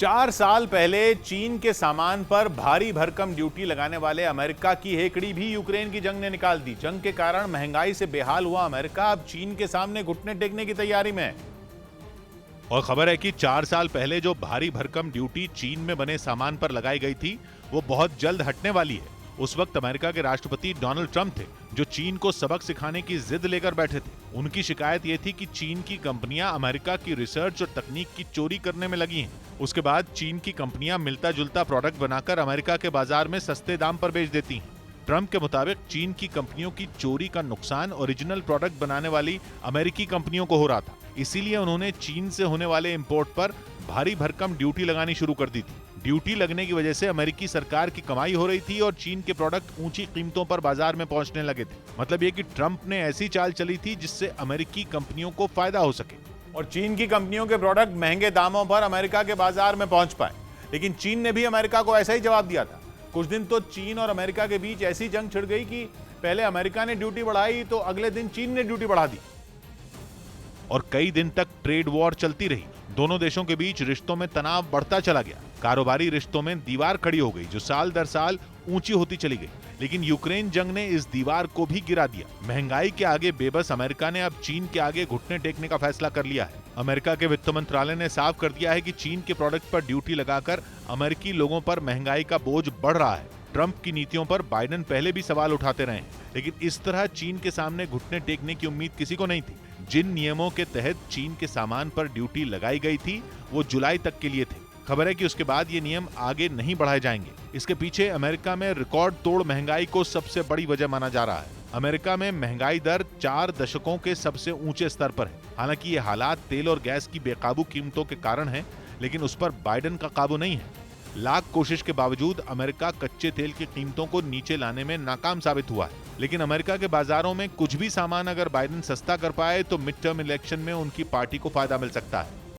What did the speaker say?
4 साल पहले चीन के सामान पर भारी भरकम ड्यूटी लगाने वाले अमेरिका की हेकड़ी भी यूक्रेन की जंग ने निकाल दी। जंग के कारण महंगाई से बेहाल हुआ अमेरिका अब चीन के सामने घुटने टेकने की तैयारी में है। और खबर है कि 4 साल पहले जो भारी भरकम ड्यूटी चीन में बने सामान पर लगाई गई थी, वो बहुत जल्द हटने वाली है। उस वक्त अमेरिका के राष्ट्रपति डोनाल्ड ट्रंप थे, जो चीन को सबक सिखाने की जिद लेकर बैठे थे। उनकी शिकायत ये थी कि चीन की कंपनियां अमेरिका की रिसर्च और तकनीक की चोरी करने में लगी हैं। उसके बाद चीन की कंपनियां मिलता जुलता प्रोडक्ट बनाकर अमेरिका के बाजार में सस्ते दाम पर बेच देती हैं। ट्रंप के मुताबिक चीन की कंपनियों की चोरी का नुकसान ओरिजिनल प्रोडक्ट बनाने वाली अमेरिकी कंपनियों को हो रहा था। इसीलिए उन्होंने चीन से होने वाले इंपोर्ट पर भारी भरकम ड्यूटी लगानी शुरू कर दी थी। ड्यूटी लगने की वजह से अमेरिकी सरकार की कमाई हो रही थी और चीन के प्रोडक्ट ऊंची कीमतों पर बाजार में पहुंचने लगे थे। मतलब ये कि ट्रंप ने ऐसी चाल चली थी जिससे अमेरिकी कंपनियों को फायदा हो सके और चीन की कंपनियों के प्रोडक्ट महंगे दामों पर अमेरिका के बाजार में पहुंच पाए। लेकिन चीन ने भी अमेरिका को ऐसा ही जवाब दिया था। कुछ दिन तो चीन और अमेरिका के बीच ऐसी जंग छिड़ गई कि पहले अमेरिका ने ड्यूटी बढ़ाई तो अगले दिन चीन ने ड्यूटी बढ़ा दी और कई दिन तक ट्रेड वॉर चलती रही। दोनों देशों के बीच रिश्तों में तनाव बढ़ता चला गया। कारोबारी रिश्तों में दीवार खड़ी हो गई, जो साल दर साल ऊंची होती चली गई। लेकिन यूक्रेन जंग ने इस दीवार को भी गिरा दिया। महंगाई के आगे बेबस अमेरिका ने अब चीन के आगे घुटने टेकने का फैसला कर लिया है। अमेरिका के वित्त मंत्रालय ने साफ कर दिया है कि चीन के प्रोडक्ट पर ड्यूटी लगाकर अमेरिकी लोगों पर महंगाई का बोझ बढ़ रहा है। ट्रंप की नीतियों पर बाइडेन पहले भी सवाल उठाते रहे हैं, लेकिन इस तरह चीन के सामने घुटने टेकने की उम्मीद किसी को नहीं थी। जिन नियमों के तहत चीन के सामान पर ड्यूटी लगाई गई थी, वो जुलाई तक के लिए थे। खबर है कि उसके बाद ये नियम आगे नहीं बढ़ाए जाएंगे। इसके पीछे अमेरिका में रिकॉर्ड तोड़ महंगाई को सबसे बड़ी वजह माना जा रहा है। अमेरिका में महंगाई दर 4 दशकों के सबसे ऊंचे स्तर पर है। हालांकि ये हालात तेल और गैस की बेकाबू कीमतों के कारण है, लेकिन उस पर बाइडेन का काबू नहीं है। लाख कोशिश के बावजूद अमेरिका कच्चे तेल की कीमतों को नीचे लाने में नाकाम साबित हुआ है। लेकिन अमेरिका के बाजारों में कुछ भी सामान अगर बाइडेन सस्ता कर पाए तो मिड टर्म इलेक्शन में उनकी पार्टी को फायदा मिल सकता है।